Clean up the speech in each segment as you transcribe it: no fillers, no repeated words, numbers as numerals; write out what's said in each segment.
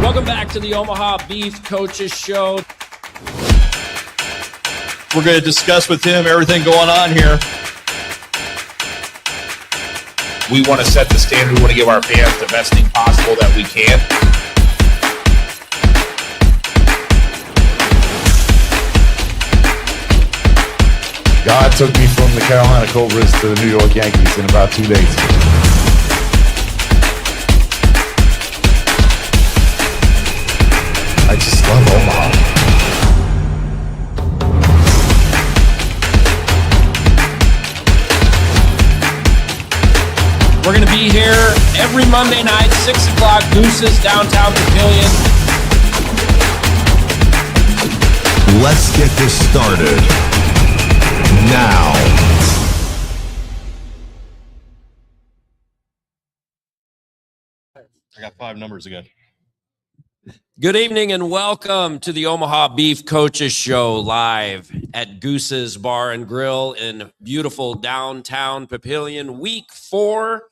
Welcome back to the Omaha Beef Coaches Show. We're going to discuss with him everything going on here. We want to set the standard. We want to give our fans the best thing possible that we can. God took me from the Carolina Cobras to the New York Yankees in about 2 days. I just love Omaha. We're going to be here every Monday night, 6 o'clock, GOOSE'S, downtown Papillion. Let's get this started now. I got 5 numbers again. Good evening and welcome to the Omaha Beef Coaches Show live at GOOSE'S Bar and Grill in beautiful downtown Papillion, week 4.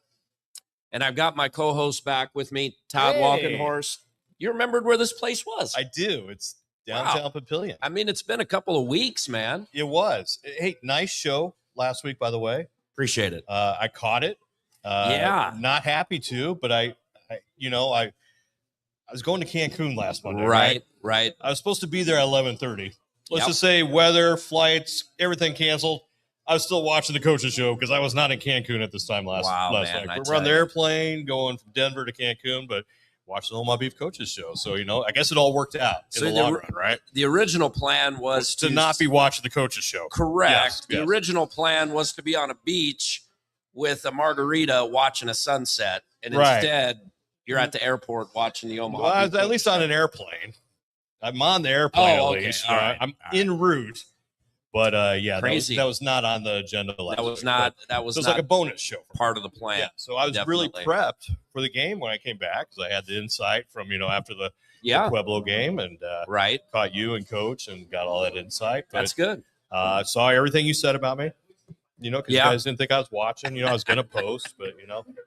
And I've got my co-host back with me, Todd Walkenhorst. You remembered where this place was? I do. It's downtown Papillion. I mean, it's been a couple of weeks, man. It was. Hey, nice show last week, by the way. Appreciate it. I caught it. Yeah. Not happy to, but I was going to Cancun last Monday. Right. I was supposed to be there at 11:30. Let's just say weather, flights, everything canceled. I was still watching the coaches show because I was not in Cancun at this time last man, night. We're on the airplane going from Denver to Cancun, but watching the Omaha Beef Coaches Show. So, I guess it all worked out in the long run, right? The original plan was to not be watching the coaches show. Correct. Yes, the original plan was to be on a beach with a margarita watching a sunset. And instead, you're at the airport watching the Omaha. Well, I was at least on an airplane. I'm on the airplane at least. All right. I'm en route. But Crazy. That was not on the agenda last week. That was like a bonus show. Part of the plan. Yeah. So I was really prepped for the game when I came back because I had the insight from, after the Pueblo game and caught you and coach and got all that insight. But, that's good. Saw everything you said about me. Because you guys didn't think I was watching. I was going to post, but,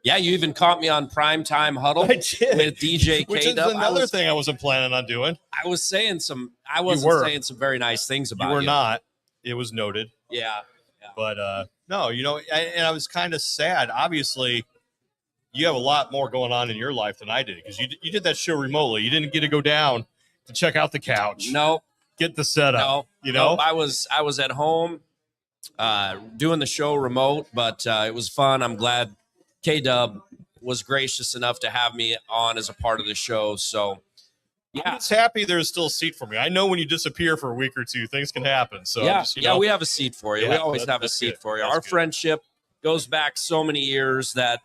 Yeah, you even caught me on Primetime Huddle I did. with DJ Which is another thing I wasn't planning on doing. I wasn't saying some very nice things about you. You were not. It was noted. Yeah. But, no, and I was kind of sad. Obviously, you have a lot more going on in your life than I did because you did that show remotely. You didn't get to go down to check out the couch. No. Get the setup. No, I was at home doing the show remote, but it was fun. I'm glad K-Dub was gracious enough to have me on as a part of the show. So, yeah. I'm just happy there's still a seat for me. I know when you disappear for a week or two, things can happen. So we have a seat for you. We always have a seat for you. Our friendship goes back so many years that,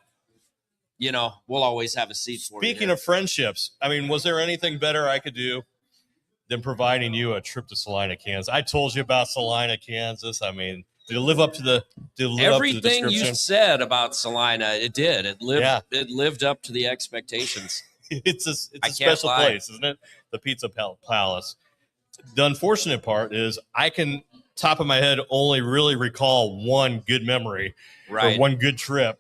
we'll always have a seat for you. Speaking of friendships, I mean, was there anything better I could do than providing you a trip to Salina, Kansas? I told you about Salina, Kansas. I mean, did it live up to the everything you said about Salina? It did. It lived up to the expectations. It's a special place, isn't it? The Pizza Palace. The unfortunate part is I can, top of my head, only really recall one good memory or one good trip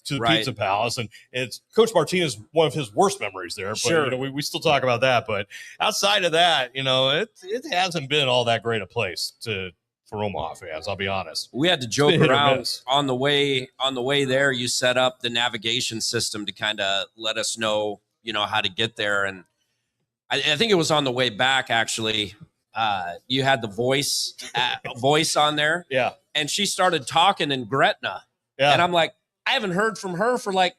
to the Pizza Palace. And it's Coach Martinez, one of his worst memories there. But, sure. We still talk about that. But outside of that, it hasn't been all that great a place for Omaha fans, I'll be honest. We had to joke around on the way there. You set up the navigation system to kind of let us know, how to get there. And I think it was on the way back, actually. You had the voice on there. Yeah. And she started talking in Gretna. Yeah. And I'm like, I haven't heard from her for like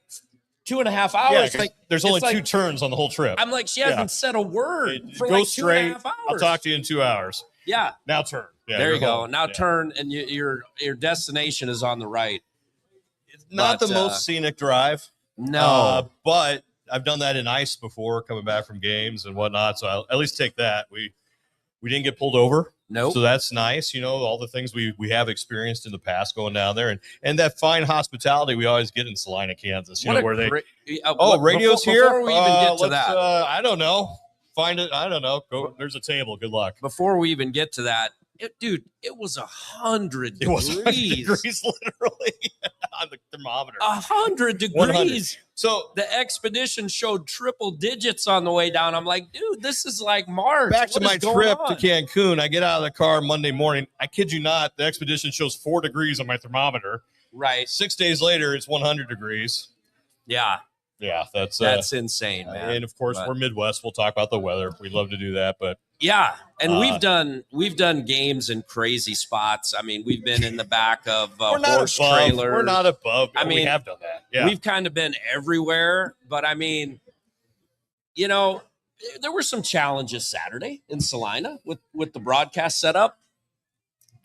2.5 hours. Yeah, there's only 2 turns on the whole trip. I'm like, she hasn't said a word for go like straight. 2.5 hours. I'll talk to you in 2 hours. Yeah. Now turn. Yeah, there you go. Home. Now turn, and your destination is on the right. It's not the most scenic drive. No. But I've done that in ice before, coming back from games and whatnot. So I'll at least take that. We didn't get pulled over. Nope. So that's nice. All the things we have experienced in the past going down there, and that fine hospitality we always get in Salina, Kansas. Radio's here. Before we even get to that, I don't know. Find it. I don't know. Go. There's a table. Good luck. Before we even get to that, dude, it was 100 It was 100 degrees. degrees literally on the thermometer. 100 degrees. 100. So the expedition showed triple digits on the way down. I'm like, dude, this is like March. Back to What my is going trip on? to Cancun. I get out of the car Monday morning. I kid you not, the expedition shows 4 degrees on my thermometer. Right. 6 days later, it's 100 degrees. Yeah. Yeah, that's insane, man. And of course, we're Midwest. We'll talk about the weather. We love to do that, but yeah, and we've done games in crazy spots. I mean, we've been in the back of horse trailers. We're not above. I mean, we have done that. Yeah, we've kind of been everywhere. But I mean, you know, there were some challenges Saturday in Salina with the broadcast setup.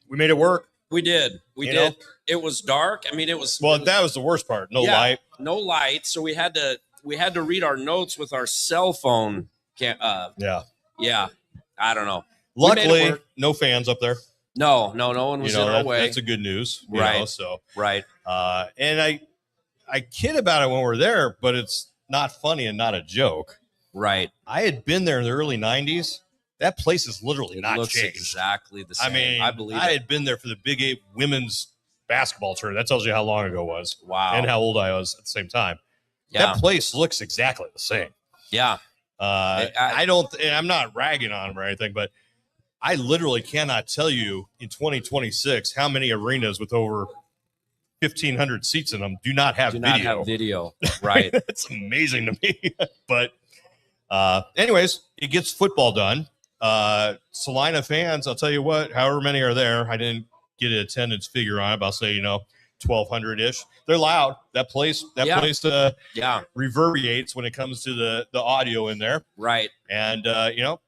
We made it work. We did. We did. It was dark. I mean, it was. Well, that was the worst part. No light. No light. So we had to read our notes with our cell phone. Yeah. I don't know. Luckily, no fans up there. No one was in our way. That's a good news, right? Right. And I kid about it when we're there, but it's not funny and not a joke. Right. I had been there in the early 90s. That place is literally not looks changed. Exactly the same. I mean, I believe I had been there for the Big 8 women's basketball tournament. That tells you how long ago it was. Wow. And how old I was at the same time. Yeah. That place looks exactly the same. Yeah. I'm not ragging on them or anything, but I literally cannot tell you in 2026 how many arenas with over 1,500 seats in them do not have video. Right. It's amazing to me. But anyways, it gets football done. Salina fans, I'll tell you what, however many are there, I didn't get an attendance figure on it, but I'll say, 1,200-ish. They're loud. That place reverberates when it comes to the audio in there. Right. And,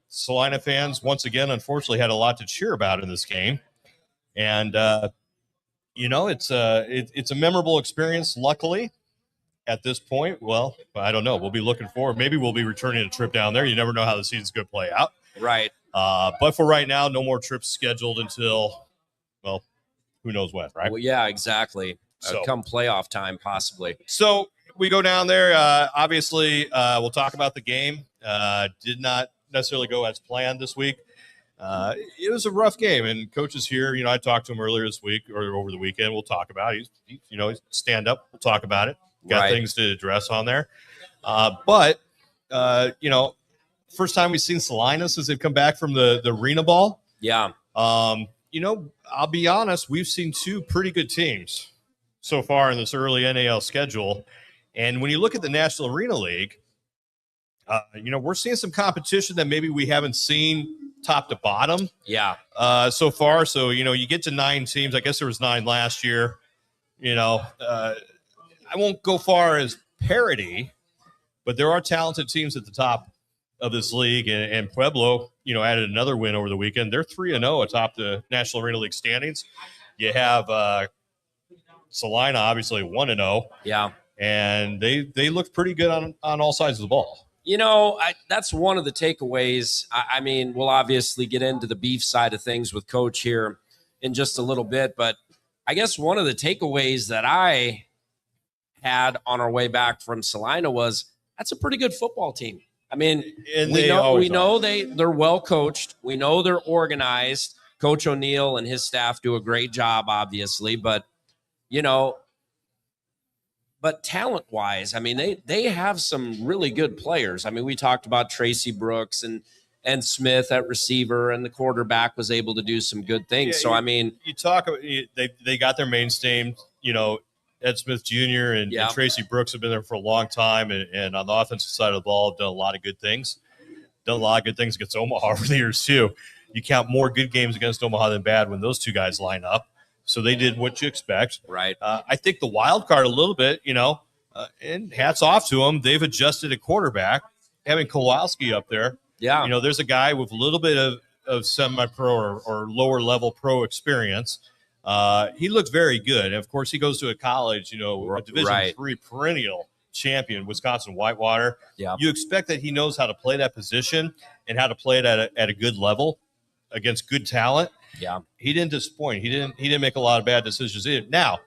Salina fans, once again, unfortunately, had a lot to cheer about in this game. And, it's a memorable experience, luckily. At this point, well, I don't know. We'll be looking forward. Maybe we'll be returning a trip down there. You never know how the season's going to play out. Right. But for right now, no more trips scheduled until, well, who knows when, right? Well, yeah, exactly. Come playoff time, possibly. So we go down there. Obviously, we'll talk about the game. Did not necessarily go as planned this week. It was a rough game, and Coach is here. I talked to him earlier this week or over the weekend. We'll talk about it. He's stand up. We'll talk about it. Got things to address on there. But first time we've seen Salina since they've come back from the arena ball. Yeah. I'll be honest, we've seen 2 pretty good teams so far in this early NAL schedule. And when you look at the National Arena League, we're seeing some competition that maybe we haven't seen top to bottom. Yeah. So far. So, you get to 9 teams. I guess there was 9 last year. I won't go far as parity, but there are talented teams at the top of this league. And Pueblo, added another win over the weekend. They're 3-0 atop the National Arena League standings. You have Salina, obviously 1-0. Yeah. And they look pretty good on all sides of the ball. That's one of the takeaways. I mean, we'll obviously get into the beef side of things with Coach here in just a little bit, but I guess one of the takeaways that I had on our way back from Salina was that's a pretty good football team. I mean, we know they're well coached. We know they're organized. Coach O'Neill and his staff do a great job, obviously, but talent wise, I mean, they have some really good players. I mean, we talked about Tracy Brooks and Smith at receiver, and the quarterback was able to do some good things. So, I mean, you talk about they got their mainstay, Ed Smith Jr. and Tracy Brooks have been there for a long time, and on the offensive side of the ball have done a lot of good things. Done a lot of good things against Omaha over the years too. You count more good games against Omaha than bad when those 2 guys line up. So they did what you expect. Right. I think the wild card a little bit, and hats off to them. They've adjusted at quarterback, having Kowalski up there. Yeah. There's a guy with a little bit of semi-pro or lower level pro experience. He looks very good. And of course, he goes to a college, a Division III perennial champion, Wisconsin Whitewater. Yeah. You expect that he knows how to play that position and how to play it at a good level against good talent. Yeah. He didn't disappoint. He didn't make a lot of bad decisions. Now,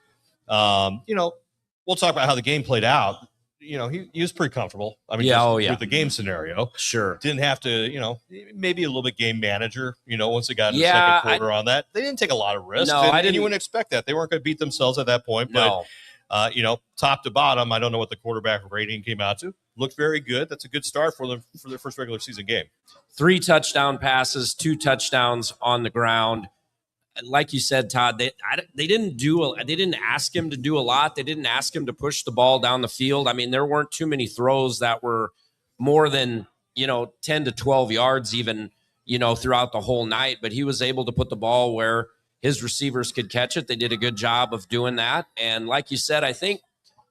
we'll talk about how the game played out. he was pretty comfortable. I mean, with the game scenario. Sure. Didn't have to, maybe a little bit game manager, once it got in the second quarter on that. They didn't take a lot of risks. No, and you wouldn't expect that. They weren't going to beat themselves at that point. No. But, top to bottom, I don't know what the quarterback rating came out to. Looked very good. That's a good start for them for their first regular season game. 3 touchdown passes, 2 touchdowns on the ground. Like you said, Todd, they didn't ask him to do a lot. They didn't ask him to push the ball down the field. I mean, there weren't too many throws that were more than, 10 to 12 yards even, throughout the whole night. But he was able to put the ball where his receivers could catch it. They did a good job of doing that. And like you said, I think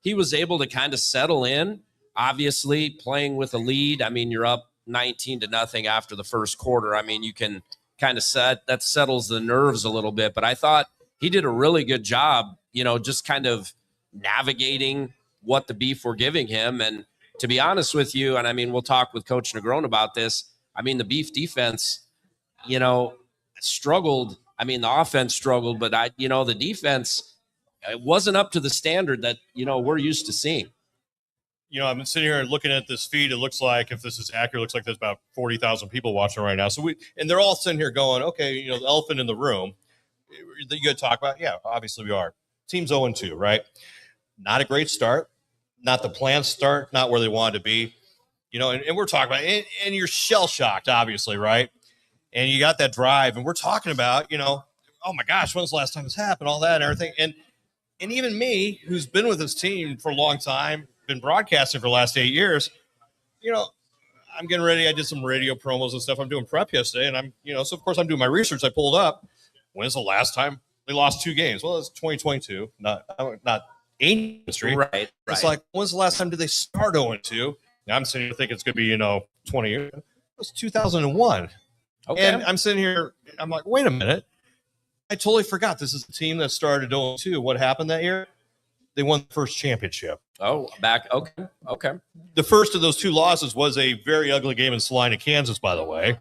he was able to kind of settle in, obviously playing with a lead. I mean, you're up 19-0 after the first quarter. I mean, you can kind of that settles the nerves a little bit, but I thought he did a really good job, just kind of navigating what the Beef were giving him. And to be honest with you, and I mean, we'll talk with Coach Negron about this. I mean, the Beef defense, struggled. I mean, the offense struggled, but the defense, it wasn't up to the standard that, we're used to seeing. I've been sitting here looking at this feed. It looks like, if this is accurate, it looks like there's about 40,000 people watching right now. And they're all sitting here going, okay, the elephant in the room that you got to talk about. Yeah, obviously we are. Team's 0-2, right? Not a great start. Not the planned start. Not where they wanted to be. And we're talking about it, and you're shell shocked, obviously, right? And you got that drive, and we're talking about, oh my gosh, when's the last time this happened? All that and everything. And even me, who's been with this team for a long time, been broadcasting for the last 8 years, I'm getting ready. I did some radio promos and stuff. I'm doing prep yesterday, and so of course I'm doing my research. I pulled up, when's the last time they lost 2 games? Well, it's 2022, not history. Right. It's like, when's the last time did they start 0-2? Now I'm sitting here thinking it's going to be, 20 years. It was 2001. Okay. And I'm sitting here, I'm like, wait a minute. I totally forgot this is the team that started 0-2. What happened that year? They won the first championship. Oh, back. Okay. The first of those 2 losses was a very ugly game in Salina, Kansas, by the way.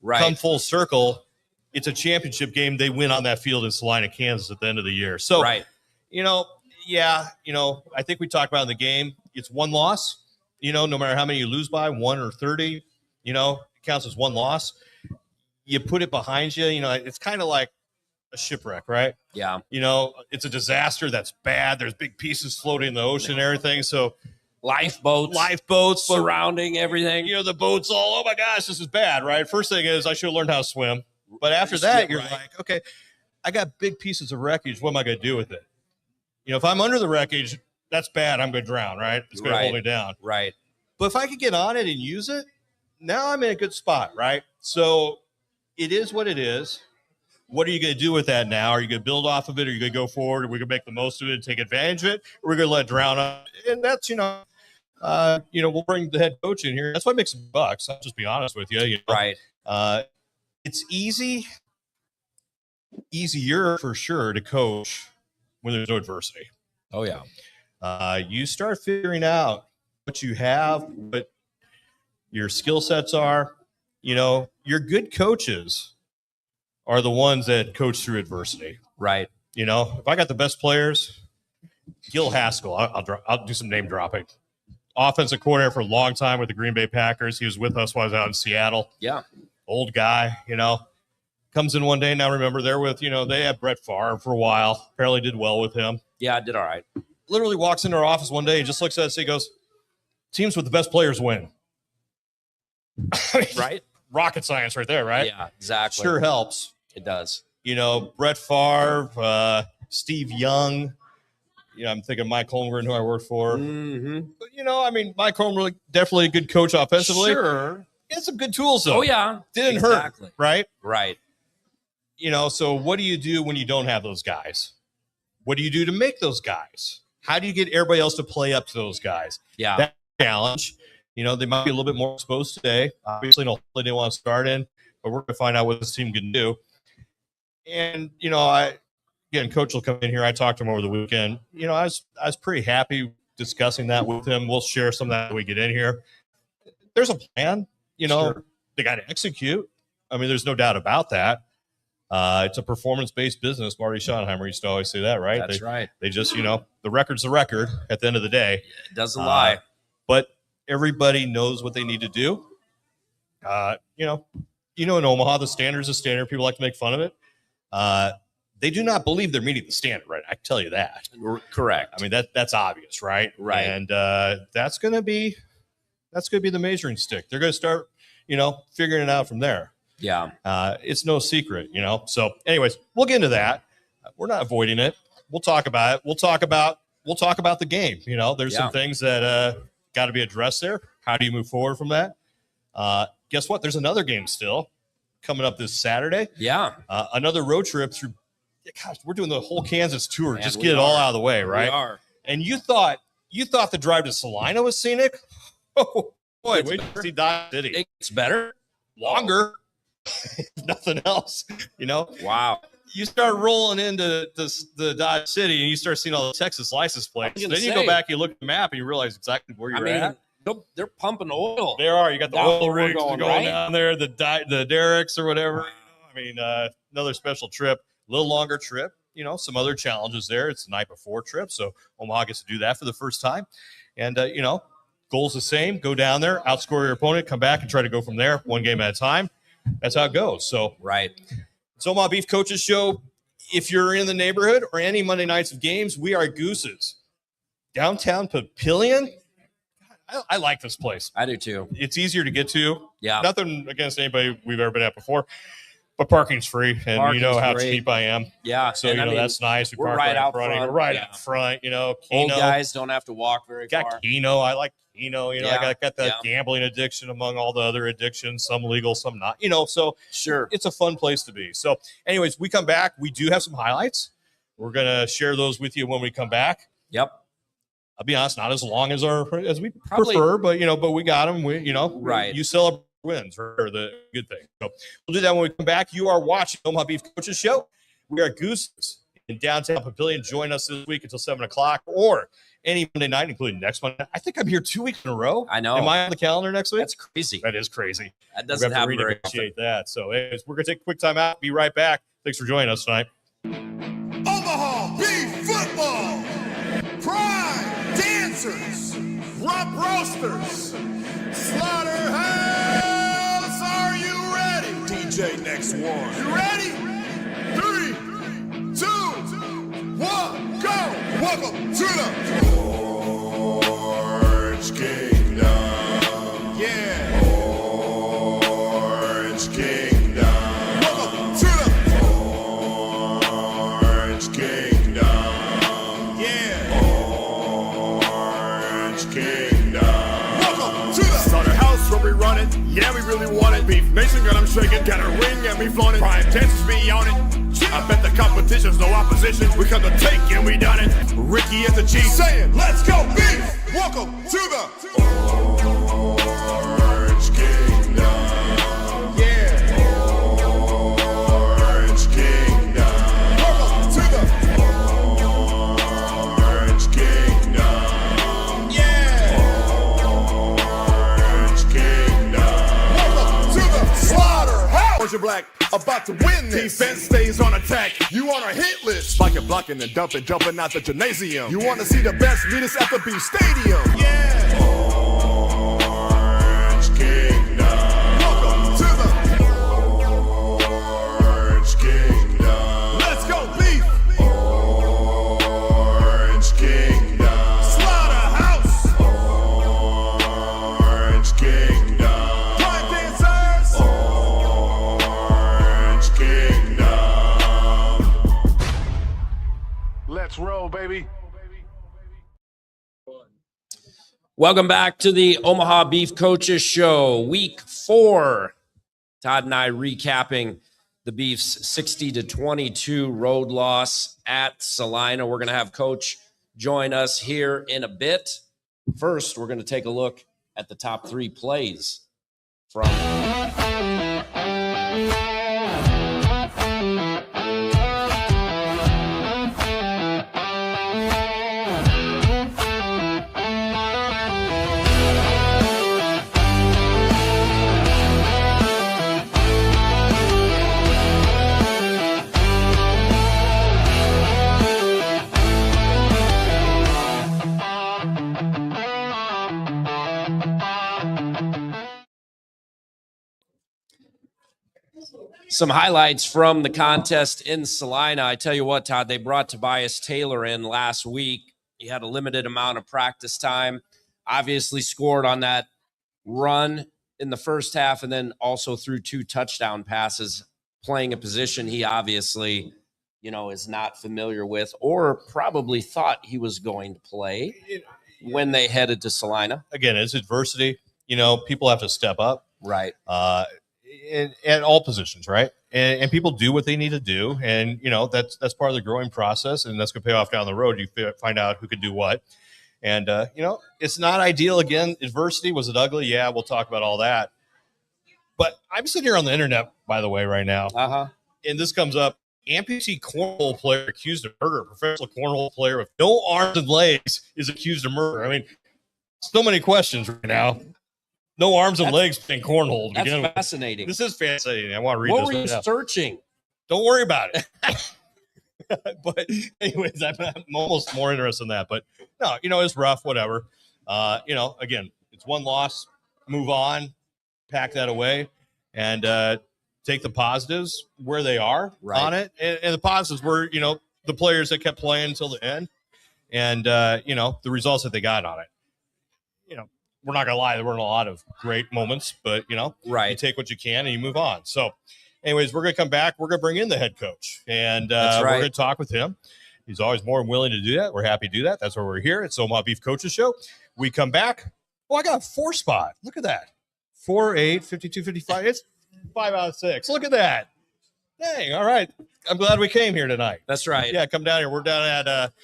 Right. Come full circle, it's a championship game. They win on that field in Salina, Kansas at the end of the year. So, right. I think we talked about in the game, it's 1 loss. No matter how many you lose by, 1 or 30, it counts as 1 loss. You put it behind you, it's kind of like a shipwreck, right? Yeah. It's a disaster. That's bad. There's big pieces floating in the ocean and everything. So lifeboats surrounding everything. The boats all, oh my gosh, this is bad, right? First thing is I should have learned how to swim. But after that, you're like, okay, I got big pieces of wreckage. What am I going to do with it? If I'm under the wreckage, that's bad. I'm going to drown, right? It's going to hold me down. Right. But if I could get on it and use it, now I'm in a good spot, right? So it is what it is. What are you going to do with that now? Are you going to build off of it? Are you going to go forward? Are we going to make the most of it and take advantage of it? Or are we going to let it drown up? And that's, we'll bring the head coach in here. That's why I make some bucks. I'll just be honest with you. Right. It's easier for sure to coach when there's no adversity. Oh, yeah. You start figuring out what you have, what your skill sets are. Your good coaches are the ones that coach through adversity. Right. If I got the best players, Gil Haskell, I'll do some name dropping. Offensive coordinator for a long time with the Green Bay Packers. He was with us while I was out in Seattle. Yeah. Old guy, comes in one day. Now remember, they're with, they had Brett Favre for a while. Apparently did well with him. Yeah, I did all right. Literally walks into our office one day and just looks at us and he goes, teams with the best players win. Right. Rocket science right there, right? Yeah, exactly. Sure helps. It does. Brett Favre, Steve Young. I'm thinking Mike Holmgren, who I worked for. Mm-hmm. But, Mike Holmgren, definitely a good coach offensively. Sure. He had some good tools, though. Oh, yeah. Didn't hurt, right? Right. So what do you do when you don't have those guys? What do you do to make those guys? How do you get everybody else to play up to those guys? Yeah. That challenge. They might be a little bit more exposed today. Obviously, no, they didn't want to start in, but we're going to find out what this team can do. And, Coach will come in here. I talked to him over the weekend. I was pretty happy discussing that with him. We'll share some of that when we get in here. There's a plan, Sure. They got to execute. I mean, there's no doubt about that. It's a performance-based business. Marty Schottenheimer used to always say that, right? That's right. They just, the record's the record at the end of the day. It doesn't lie. But everybody knows what they need to do. In Omaha, the standard's a standard. People like to make fun of it. They do not believe they're meeting the standard, right? I can tell you that. Correct. I mean, that's obvious, right? Right. And that's going to be the measuring stick. They're going to start, figuring it out from there. Yeah. It's no secret, So anyways, we'll get into that. We're not avoiding it. We'll talk about it. We'll talk about the game. There's some things that got to be addressed there. How do you move forward from that? Guess what? There's another game still coming up this Saturday. Yeah. Another road trip through. Gosh, we're doing the whole Kansas tour. Man, just get it all out of the way, right? We are. And you thought the drive to Salina was scenic? Oh boy, wait to see Dodge City. It's better, longer, if nothing else. Wow. You start rolling into the Dodge City, and you start seeing all the Texas license plates. Then you go back, you look at the map, and you realize exactly where you're at. They're pumping oil. They are. You got the oil rigs going right? down there, the derricks or whatever. I mean, another special trip. A little longer trip, some other challenges there. It's the night before trip, so Omaha gets to do that for the first time. And, goal's the same. Go down there, outscore your opponent, come back and try to go from there, one game at a time. That's how it goes. So, right. It's Omaha Beef Coaches Show. If you're in the neighborhood or any Monday nights of games, we are at Goose's. Downtown Papillion. I like this place. I do too. It's easier to get to. Yeah. Nothing against anybody we've ever been at before. But parking's free, and Parking's you know how great. cheap I am. Yeah. So, that's nice. We we're park right out front. front. We're right Yeah. out front, Keno. Old guys don't have to walk very far. Got Keno. I like Keno. I got that Yeah. gambling addiction among all the other addictions, some legal, some not. So Sure. it's a fun place to be. So anyways, we come back. We do have some highlights. We're going to share those with you when we come back. Yep. I'll be honest, not as long as we Probably- prefer, but we got them. Right. You celebrate wins or the good thing. So we'll do that when we come back. You are watching Omaha Beef Coaches Show. We are at GOOSE'S in downtown Papillion. Join us this week until 7:00 or any Monday night, including next Monday. I think I'm here 2 weeks in a row. I know. Am I on the calendar next week? That's crazy. That is crazy. That doesn't happen very often. Appreciate that. So anyways, we're going to take a quick time out. Be right back. Thanks for joining us tonight. Omaha Beef Football. Prime dancers. Rump roasters. Slaughterhouse. Are you ready? DJ next one. You ready? 3, 2, 1, go. Welcome to the Orange Kingdom. Yeah. Orange Kingdom. Welcome to the Orange Kingdom. Yeah. Orange Kingdom. Welcome to the Slaughterhouse where we run it. Yeah, we really want it. Beef Nation, got 'em shaking. Got a ring and we flaunt it. Prime dancers be on it. I bet the competition's no opposition. We come to take and we done it. Ricky is the chief saying, let's go beef. Welcome to the Orange Kingdom. Yeah. Orange Kingdom. Welcome to the Orange Kingdom. Yeah. Orange Kingdom. Welcome to the Slaughterhouse. Orange and black. About to win this. Defense stays on attack. You on our hit list. Spiking, blocking, and dumping, jumping out the gymnasium. You want to see the best meet us at the Beef Stadium. Yeah. Orange Kingdom. Welcome to the Orange Kingdom. Let's go beef. Orange Kingdom. Slaughterhouse. Orange Kingdom. Prime dancers. Orange Kingdom. Let's roll, baby. Welcome back to the Omaha Beef Coaches Show, week 4. Todd and I recapping the Beef's 60-22 road loss at Salina. We're going to have Coach join us here in a bit. First, we're going to take a look at the top 3 plays from Some highlights from the contest in Salina. I tell you what, Todd, they brought Tobias Taylor in last week. He had a limited amount of practice time, obviously scored on that run in the first half, and then also threw 2 touchdown passes, playing a position he obviously, is not familiar with or probably thought he was going to play when they headed to Salina. Again, it's adversity. People have to step up. Right. At all positions, right? And people do what they need to do. And, that's part of the growing process. And that's going to pay off down the road. You find out who could do what. And, it's not ideal. Again, adversity. Was it ugly? Yeah, we'll talk about all that. But I'm sitting here on the internet, by the way, right now. And this comes up. Amputee cornhole player accused of murder. Professional cornhole player with no arms and legs is accused of murder. I mean, so many questions right now. No arms and legs playing cornhole. That's fascinating. This is fascinating. I want to read this. What were you searching? Don't worry about it. But anyways, I'm almost more interested in that. But no, it's rough, whatever. Again, it's one loss, move on, pack that away, and take the positives where they are on it. And the positives were, the players that kept playing until the end and, the results that they got on it. We're not going to lie. There weren't a lot of great moments, but, you take what you can and you move on. So, anyways, we're going to come back. We're going to bring in the head coach, and we're going to talk with him. He's always more than willing to do that. We're happy to do that. That's why we're here. It's Omaha Beef Coaches Show. We come back. Oh, I got a 4 spot. Look at that. 4-8, 52, 55. It's 5 out of 6. Look at that. Dang. All right. I'm glad we came here tonight. That's right. Yeah, come down here. We're down at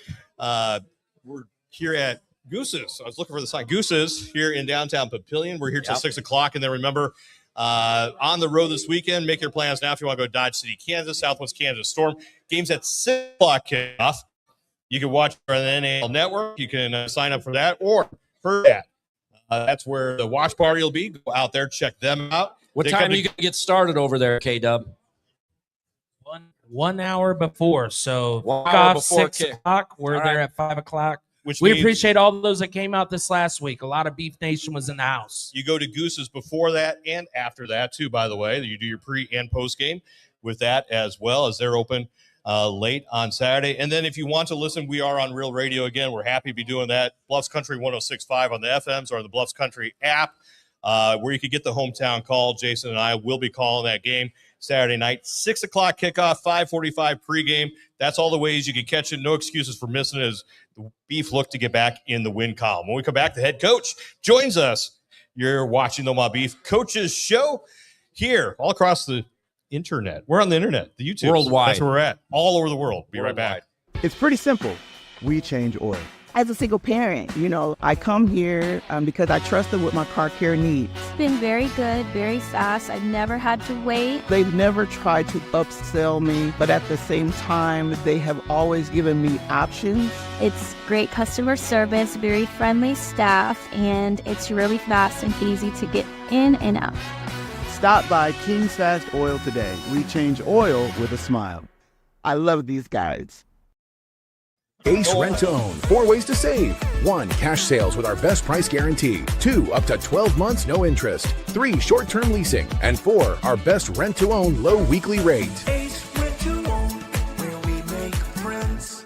we're here at GOOSE'S. I was looking for the sign. GOOSE'S here in downtown Papillion. We're here till 6 o'clock. And then remember, on the road this weekend, make your plans now if you want to go to Dodge City, Kansas, Southwest Kansas Storm. Games at 6 o'clock kickoff. You can watch on the NAL network. You can sign up for that or for that. That's where the watch party will be. Go out there, check them out. What time are you going to get started over there, K-Dub? 1 hour before. So 1 hour before 6 o'clock. We're there at 5 o'clock. Which we appreciate all those that came out this last week. A lot of Beef Nation was in the house. You go to GOOSE'S before that and after that, too, by the way. You do your pre- and post-game with that as well, as they're open late on Saturday. And then if you want to listen, we are on Real Radio again. We're happy to be doing that. Bluffs Country 106.5 on the FMs or the Bluffs Country app, where you can get the hometown call. Jason and I will be calling that game Saturday night. 6 o'clock kickoff, 5:45 pregame. That's all the ways you can catch it. No excuses for missing it as the Beef look to get back in the win column. When we come back, the head coach joins us. You're watching the Omaha Beef Coaches Show here all across the internet. We're on the internet, the YouTube. Worldwide. That's where we're at. All over the world. Be right back. It's pretty simple. We change oil. As a single parent, I come here because I trust them with my car care needs. It's been very good, very fast. I've never had to wait. They've never tried to upsell me, but at the same time, they have always given me options. It's great customer service, very friendly staff, and it's really fast and easy to get in and out. Stop by King's Fast Oil today. We change oil with a smile. I love these guys. Ace Rent to Own. 4 ways to save. 1. Cash sales with our best price guarantee. 2. Up to 12 months, no interest. 3. Short-term leasing. And 4. Our best rent to own low weekly rate. Ace Rent to Own, where we make friends.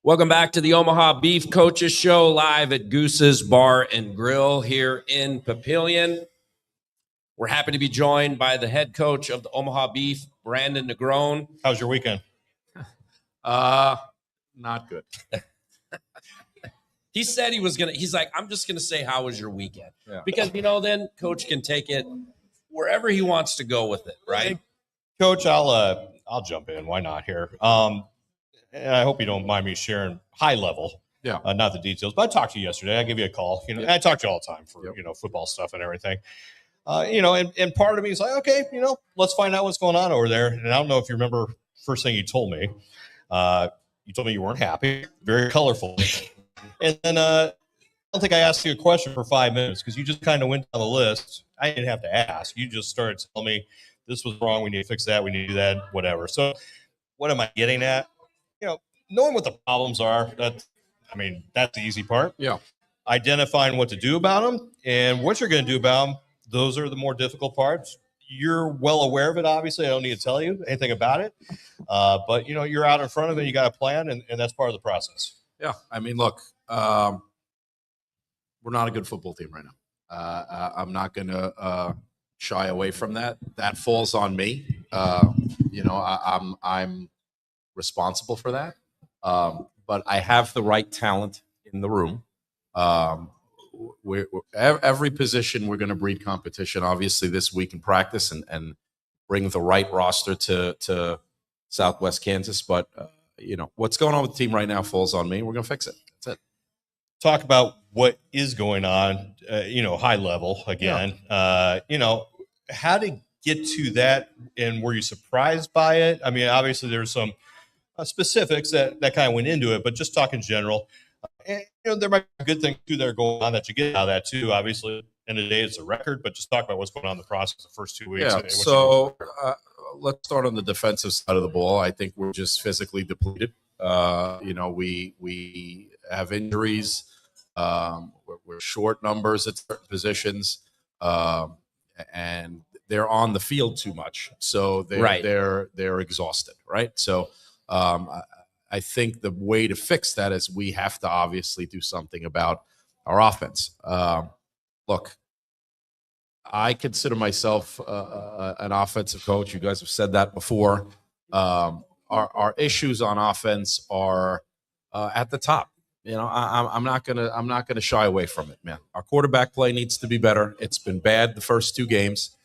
Welcome back to the Omaha Beef Coaches Show, live at GOOSE'S Bar and Grill here in Papillion. We're happy to be joined by the head coach of the Omaha Beef, Brandon Negron. How's your weekend? Not good. He said he's like, I'm just going to say, how was your weekend? Yeah. Because, then coach can take it wherever he wants to go with it, right? Hey, Coach, I'll jump in. Why not here? And I hope you don't mind me sharing high level. Yeah. Not the details, but I talked to you yesterday. I give you a call. I talk to you all the time for, football stuff and everything. And part of me is like, okay, let's find out what's going on over there. And I don't know if you remember first thing you told me. You told me you weren't happy, very colorful. And then I don't think I asked you a question for 5 minutes because you just kind of went down the list. I didn't have to ask. You just started telling me this was wrong. We need to fix that. We need to do that, whatever. So what am I getting at? Knowing what the problems are, that's the easy part. Yeah. Identifying what to do about them and what you're going to do about them. Those are the more difficult parts. you're well aware of it. Obviously, I don't need to tell you anything about it. But you're out in front of it. You got a plan, and that's part of the process. Yeah, I mean, look, we're not a good football team right now. I'm not going to shy away from that. That falls on me. I'm responsible for that. But I have the right talent in the room. Every position we're going to breed competition. Obviously, this week in practice and bring the right roster to Southwest Kansas. But what's going on with the team right now falls on me. We're going to fix it. That's it. Talk about what is going on. High level again. Yeah. How to get to that, and were you surprised by it? I mean, obviously there's some specifics that kind of went into it, but just talking general. And, there might be good things too that are going on that you get out of that too. Obviously, end of the day, it's a record, but just talk about what's going on in the process the first 2 weeks. Yeah. So let's start on the defensive side of the ball. I think we're just physically depleted. We have injuries. We're short numbers at certain positions, and they're on the field too much, so they're exhausted, right? So I think the way to fix that is we have to obviously do something about our offense. Look, I consider myself an offensive coach. You guys have said that before. Our issues on offense are at the top. I'm not gonna shy away from it, man. Our quarterback play needs to be better. It's been bad the first 2 games.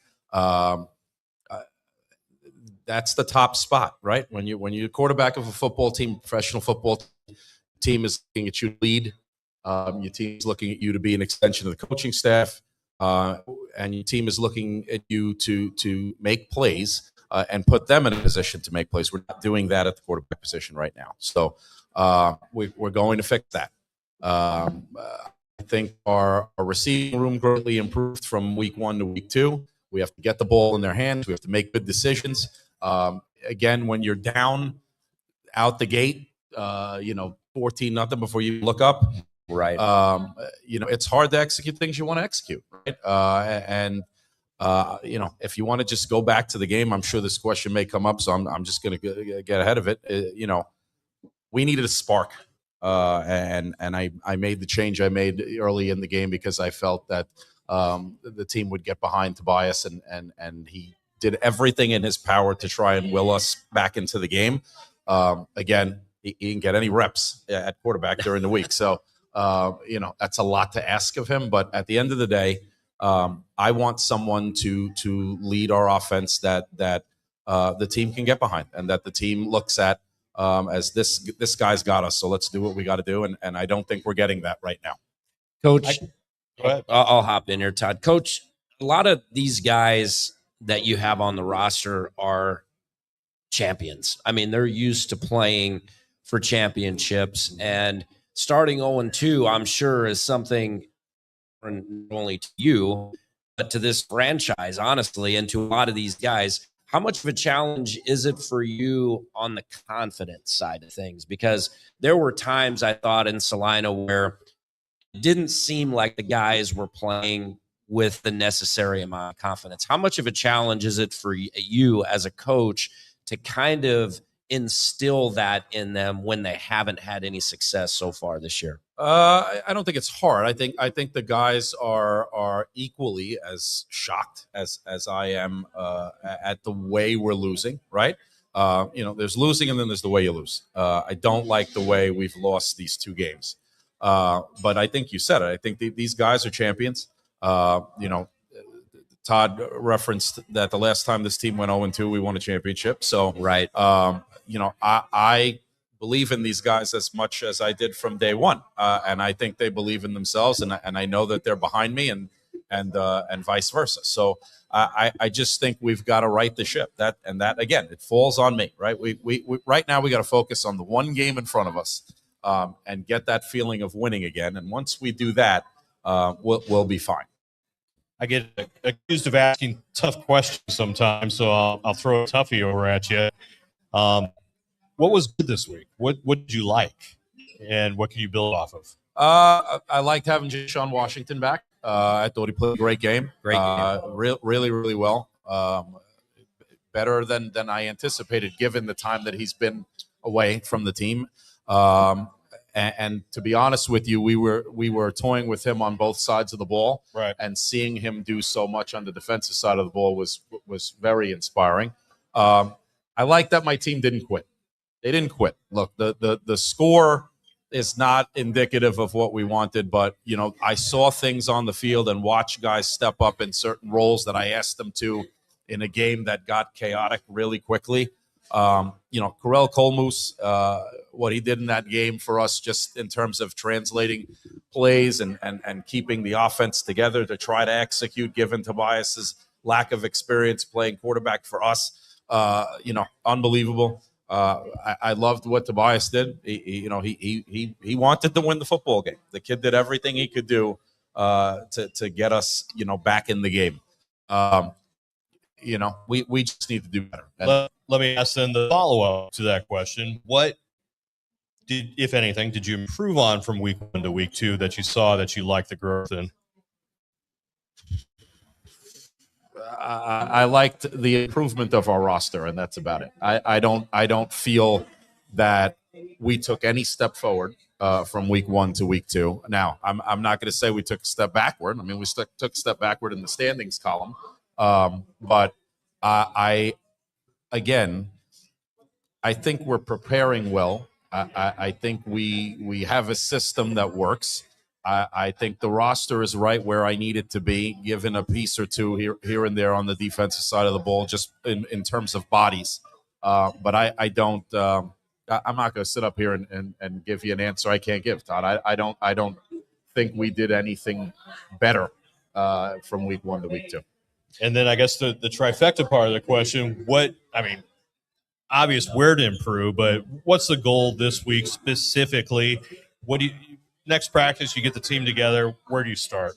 That's the top spot, right? When you're quarterback of a football team, professional football team is looking at you to lead. Your team is looking at you to be an extension of the coaching staff, and your team is looking at you to make plays and put them in a position to make plays. We're not doing that at the quarterback position right now, so we're going to fix that. I think our receiving room greatly improved from week 1 to week 2. We have to get the ball in their hands. We have to make good decisions. Again, when you're down out the gate, 14-0 before you look up, right? It's hard to execute things you want to execute, right? If you want to just go back to the game, I'm sure this question may come up, so I'm just going to get ahead of it. We needed a spark, and I made the change I made early in the game because I felt that the team would get behind Tobias, and he did everything in his power to try and will us back into the game. Again, he didn't get any reps at quarterback during the week, so that's a lot to ask of him. But at the end of the day, I want someone to lead our offense that the team can get behind, and that the team looks at as this guy's got us. So let's do what we got to do, and I don't think we're getting that right now. Coach, go ahead. I'll hop in here, Todd. Coach, a lot of these guys that you have on the roster are champions. I mean, they're used to playing for championships, and starting 0-2, I'm sure, is something not only to you, but to this franchise, honestly, and to a lot of these guys. How much of a challenge is it for you on the confidence side of things? Because there were times I thought in Salina where it didn't seem like the guys were playing with the necessary amount of confidence. How much of a challenge is it for you as a coach to kind of instill that in them when they haven't had any success so far this year? I don't think it's hard. I think the guys are equally as shocked as I am at the way we're losing, right? There's losing and then there's the way you lose. I don't like the way we've lost these 2 games. But I think you said it. I think these guys are champions. Todd referenced that the last time this team went 0-2, we won a championship. So, right. I believe in these guys as much as I did from day one, and I think they believe in themselves, and I know that they're behind me, and vice versa. So I just think we've got to right the ship. That again, it falls on me, right? We right now we got to focus on the one game in front of us, and get that feeling of winning again. And once we do that, we'll be fine. I get accused of asking tough questions sometimes, so I'll throw a toughie over at you. What was good this week? What did you like, and what can you build off of? I liked having Sean Washington back. I thought he played a great game. Really, really well. better than I anticipated, given the time that he's been away from the team. And to be honest with you, we were toying with him on both sides of the ball, right? And seeing him do so much on the defensive side of the ball was very inspiring. I like that my team didn't quit. They didn't quit. Look, the score is not indicative of what we wanted, but I saw things on the field and watched guys step up in certain roles that I asked them to in a game that got chaotic really quickly. Karel Kolmus, what he did in that game for us, just in terms of translating plays and keeping the offense together to try to execute, given Tobias's lack of experience playing quarterback for us, unbelievable. I loved what Tobias did. He wanted to win the football game. The kid did everything he could do to get us, back in the game. We just need to do better. Let me ask then the follow-up to that question. What did, if anything, did you improve on from week 1 to week 2 that you saw that you liked the growth in? I liked the improvement of our roster, and that's about it. I don't feel that we took any step forward from week 1 to week 2. Now, I'm not going to say we took a step backward. I mean, we took a step backward in the standings column. But I think we're preparing well. I think we have a system that works. I think the roster is right where I need it to be, given a piece or two here and there on the defensive side of the ball, just in terms of bodies. But I don't. I'm not going to sit up here and give you an answer I can't give, Todd. I don't think we did anything better from week 1 to week 2. And then I guess the trifecta part of the question, obvious where to improve, but what's the goal this week specifically? Next practice, you get the team together, where do you start?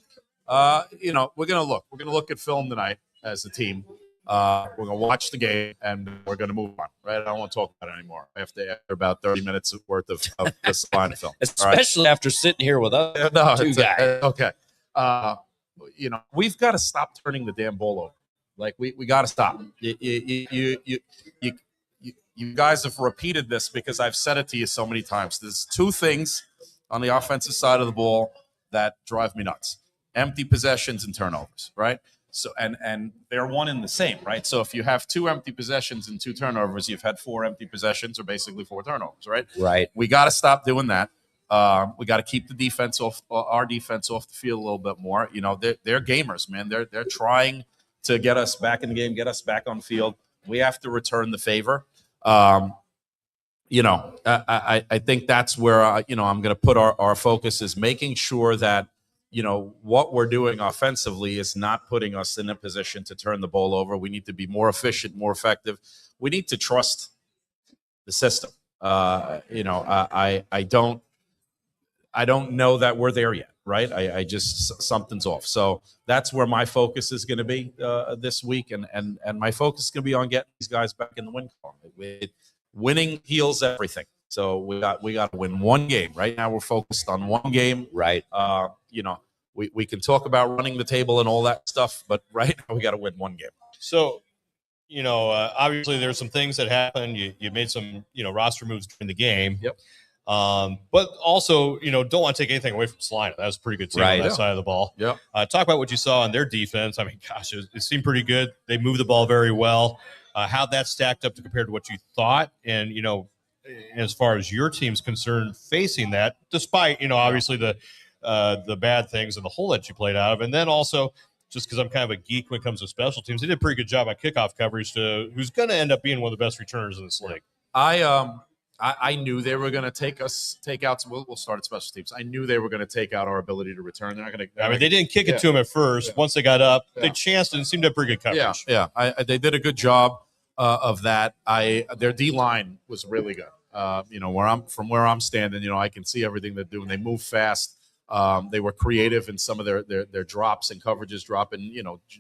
We're going to look at film tonight as a team. We're going to watch the game, and we're going to move on, right? I don't want to talk about it anymore after about 30 minutes worth of this line of film. Especially after sitting here with us two guys. Okay. We've got to stop turning the damn ball over. Like we got to stop. You guys have repeated this because I've said it to you so many times. There's 2 things on the offensive side of the ball that drive me nuts: empty possessions and turnovers, right? So and they're one and the same, right? So if you have 2 empty possessions and 2 turnovers, you've had 4 empty possessions or basically 4 turnovers, right? Right. We got to stop doing that. We got to keep the defense our defense off the field a little bit more. They're gamers, man. They're trying to get us back in the game, get us back on field. We have to return the favor. I think that's where I'm going to put our focus, is making sure that what we're doing offensively is not putting us in a position to turn the ball over. We need to be more efficient, more effective. We need to trust the system. I don't know that we're there yet, right? I just, something's off. So that's where my focus is going to be this week, and my focus is going to be on getting these guys back in the win column. Winning heals everything. So we got to win one game. Right now we're focused on one game. Right. We can talk about running the table and all that stuff, but right now we got to win one game. So, obviously there's some things that happened. You made some, roster moves during the game. Yep. But also, don't want to take anything away from Salina. That was a pretty good team on that side of the ball. Yep. Talk about what you saw on their defense. I mean, gosh, it seemed pretty good. They moved the ball very well. How that stacked up compared to what you thought, and as far as your team's concerned, facing that, despite obviously the bad things and the hole that you played out of, and then also just because I'm kind of a geek when it comes to special teams, they did a pretty good job on kickoff coverage to who's going to end up being one of the best returners in this league. I knew they were going to take out. We'll start at special teams. I knew they were going to take out our ability to return. They're not going to. They didn't kick it to them at first. Yeah. Once they got up, they chanced and seemed to have pretty good coverage. Yeah. They did a good job of that. Their D line was really good. Where I'm standing, I can see everything they're doing. They move fast. They were creative in some of their drops and coverages, dropping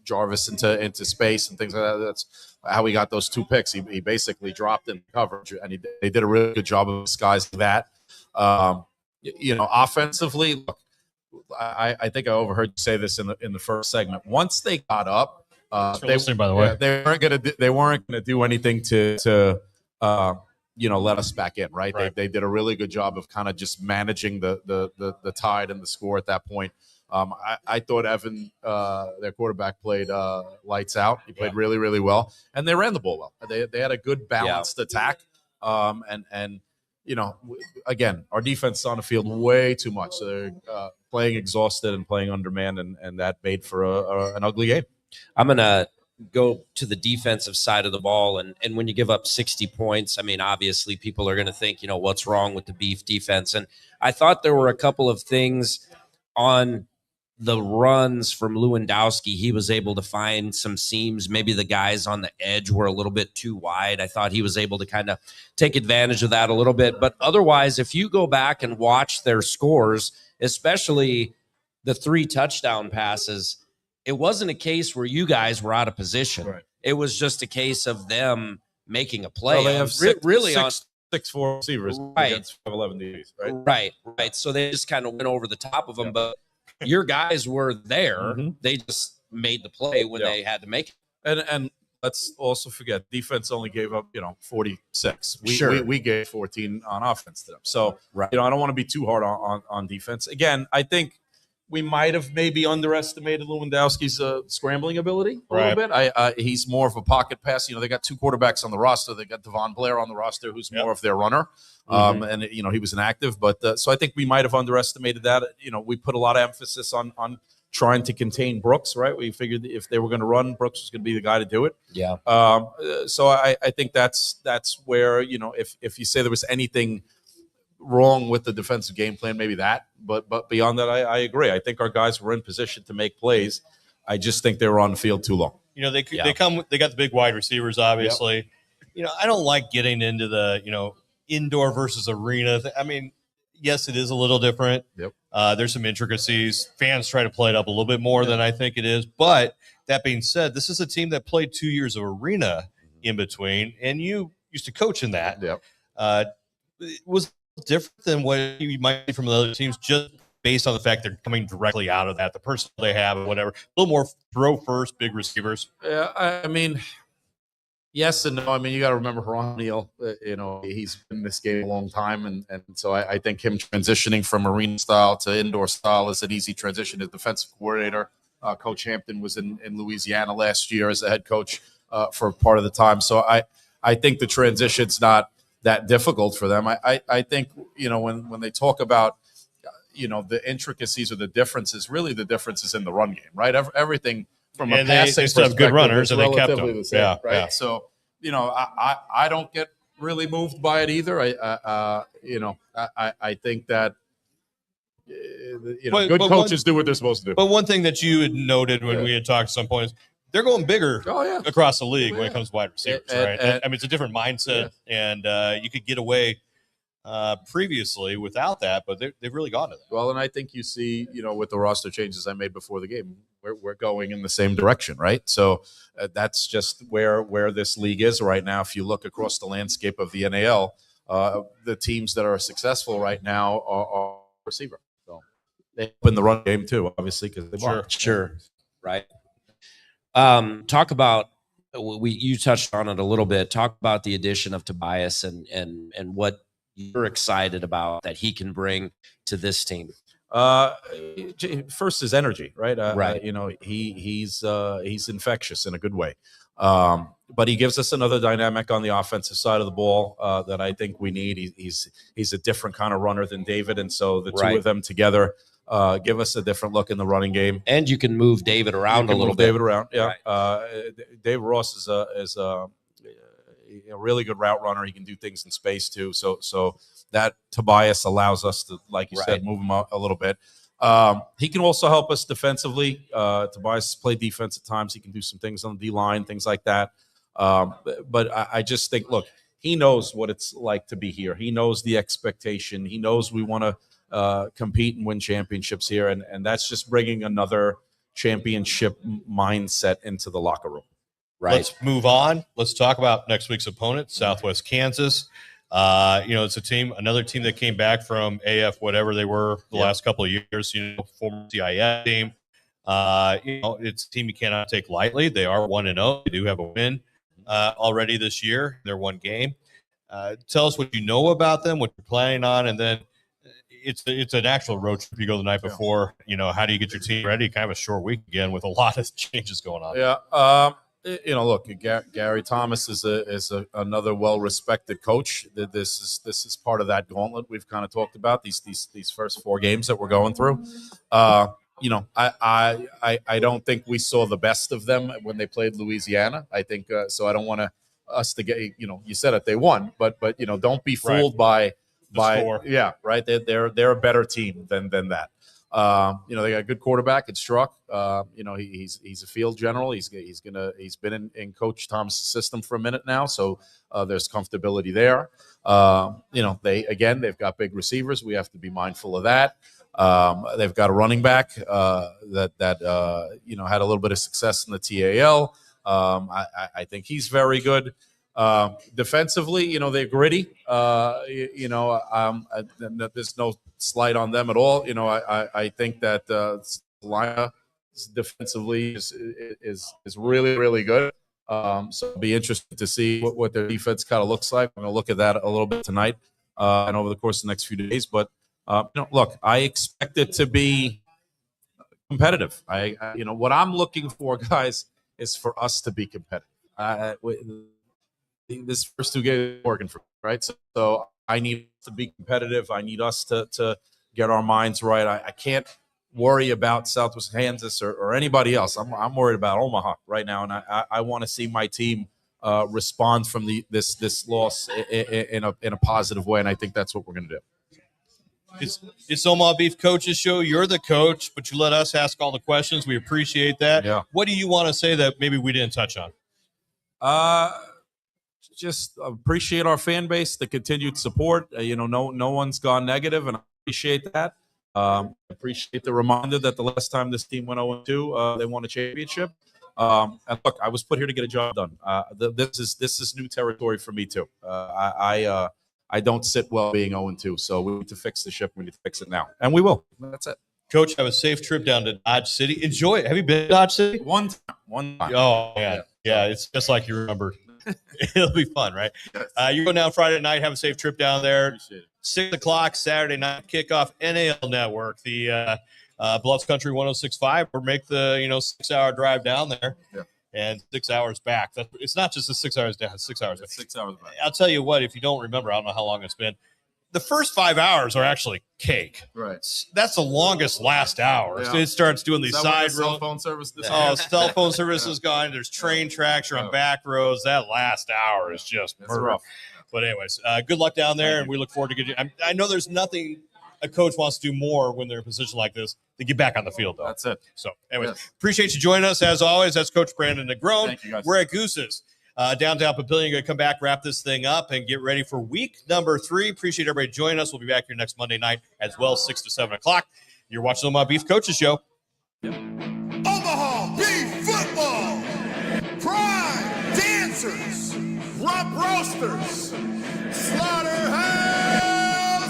Jarvis into space and things like that. That's how he got those 2 picks. He basically dropped in coverage, and they did a really good job of disguising that. Offensively, look, I think I overheard you say this in the first segment. Once they got up, Listening, by the way, they weren't gonna do anything to let us back in, right? They did a really good job of kind of just managing the tide and the score at that point. I thought Evan, their quarterback, played lights out. He played really, really well, and they ran the ball well. They had a good balanced attack, and again, our defense is on the field way too much. So they're playing exhausted and playing undermanned, and that made for an ugly game. I'm gonna go to the defensive side of the ball, and when you give up 60 points, I mean, obviously people are going to think, what's wrong with the Beef defense? And I thought there were a couple of things on the runs from Lewandowski. He was able to find some seams. Maybe the guys on the edge were a little bit too wide. I thought he was able to kind of take advantage of that a little bit. But otherwise, if you go back and watch their scores, especially the 3 touchdown passes, it wasn't a case where you guys were out of position. Right. It was just a case of them making a play. Well, they have really 6'4" receivers against 5'11" DBs, right? Right. So they just kind of went over the top of them, but your guys were there. Mm-hmm. They just made the play when they had to make it. And let's also forget, defense only gave up 46. We gave 14 on offense to them. So I don't want to be too hard on defense. Again, I think we might have maybe underestimated Lewandowski's scrambling ability a little bit. He's more of a pocket pass. They got 2 quarterbacks on the roster. They got Devon Blair on the roster, who's more of their runner. And he was inactive, but so I think we might have underestimated that. We put a lot of emphasis on trying to contain Brooks, right? We figured if they were going to run, Brooks was going to be the guy to do it. Yeah. So I think that's where if you say there was anything wrong with the defensive game plan, maybe that. But beyond that, I agree. I think our guys were in position to make plays. I just think they were on the field too long. They got the big wide receivers, obviously. I don't like getting into the indoor versus arena. I mean, yes, it is a little different. Yep. There's some intricacies. Fans try to play it up a little bit more than I think it is. But that being said, this is a team that played 2 years of arena in between, and you used to coach in that. Yep. It was different than what you might see from the other teams, just based on the fact they're coming directly out of that, the personnel they have, or whatever. A little more throw first, big receivers. Yeah, I mean, yes and no. I mean, you got to remember Ron Neal. He's been in this game a long time, and so I think him transitioning from arena style to indoor style is an easy transition. His defensive coordinator, Coach Hampton, was in Louisiana last year as a head coach for part of the time. So I think the transition's not that difficult for them. I think when they talk about the intricacies or the differences, really the difference is in the run game, right? Everything from a passing they still have good runners, and they kept them. The same, right? Yeah. So I don't get really moved by it either. I think that good coaches do what they're supposed to do. But one thing that you had noted when we had talked at some point is they're going bigger across the league when it comes to wide receivers, right? I mean, it's a different mindset, and you could get away previously without that, but they've really gone to that. Well, and I think you see, with the roster changes I made before the game, we're going in the same direction, right? So that's just where this league is right now. If you look across the landscape of the NAL, the teams that are successful right now are receiver. So they open the run game too, obviously, because they Sure. Right. Talk about you touched on it a little bit. Talk about the addition of Tobias and what you're excited about that he can bring to this team. First is energy, right? Right. He's infectious in a good way. But he gives us another dynamic on the offensive side of the ball that I think we need. He's a different kind of runner than David, and so the two of them together give us a different look in the running game. And you can move David around a little bit. David around, yeah. Right. David Ross is a really good route runner. He can do things in space too. So that Tobias allows us to, like you said, move him up a little bit. He can also help us defensively. Tobias played defense at times. He can do some things on the D-line, things like that. But I just think, look, he knows what it's like to be here. He knows the expectation. He knows we want to compete and win championships here. And that's just bringing another championship mindset into the locker room. Right. Let's move on. Let's talk about next week's opponent, Southwest Kansas. It's another team that came back from AF, whatever they were the last couple of years, former CIF team. It's a team you cannot take lightly. They are 1-0. They do have a win already this year. They're one game. Tell us what you know about them, what you're planning on, and then it's an actual road trip. You go the night before. How do you get your team ready? Kind of a short week again with a lot of changes going on. Yeah. Look, Gary Thomas is another well-respected coach. This is part of that gauntlet we've kind of talked about. These first 4 games that we're going through. I don't think we saw the best of them when they played Louisiana. I think so. I don't want us to get. You said it, they won, but don't be fooled by score. Yeah, right. They're a better team than that. They got a good quarterback in Struck. He's a field general. He's been in Coach Thomas' system for a minute now, so there's comfortability there. They've got big receivers. We have to be mindful of that. They've got a running back that had a little bit of success in the TAL. I think he's very good. Defensively, they're gritty. There's no slight on them at all. I think that Salina defensively is really, really good. So it'll be interesting to see what their defense kind of looks like. I'm going to look at that a little bit tonight and over the course of the next few days. But look, I expect it to be competitive. What I'm looking for, guys, is for us to be competitive. This first 2 games are working for me, right? So I need to be competitive. I need us to get our minds right. I can't worry about Southwest Kansas or anybody else. I'm worried about Omaha right now, and I want to see my team respond from this loss in a positive way, and I think that's what we're going to do. It's Omaha Beef Coaches Show. You're the coach, but you let us ask all the questions. We appreciate that. Yeah. What do you want to say that maybe we didn't touch on? Just appreciate our fan base, the continued support. No one's gone negative, and I appreciate that. Appreciate the reminder that the last time this team went 0-2, they won a championship. And look, I was put here to get a job done. This is new territory for me too. I don't sit well being 0-2, so we need to fix the ship. We need to fix it now, and we will. That's it. Coach, have a safe trip down to Dodge City. Enjoy it. Have you been to Dodge City? One time. Oh, man. Yeah, it's just like you remember. It'll be fun, right? Yes. You go down Friday night. Have a safe trip down there. Appreciate it. 6 o'clock Saturday night kickoff. NAL Network, the Bluffs Country 106.5, or make the 6-hour drive down there, and 6 hours back. It's not just the 6 hours down; it's 6 hours back. 6 hours back. I'll tell you what. If you don't remember, I don't know how long it's been. The first 5 hours are actually cake. Right. That's the longest last hour. Yeah. It starts doing these side roads. Cell phone service. Cell phone service is gone. There's train tracks. You're on back roads. That last hour is just rough. But anyways, good luck down there, and we look forward to getting. I know there's nothing a coach wants to do more when they're in a position like this to get back on the field, though. That's it. So, anyways, appreciate you joining us as always. That's Coach Brandon Negron. Thank you, guys. We're at Goose's. Downtown Papillion. Going to come back, wrap this thing up, and get ready for week number 3. Appreciate everybody joining us. We'll be back here next Monday night as well, 6 to 7 o'clock. You're watching Omaha Beef Coaches Show. Omaha Beef Football. Prime dancers. Rump roasters. Slaughterhouse.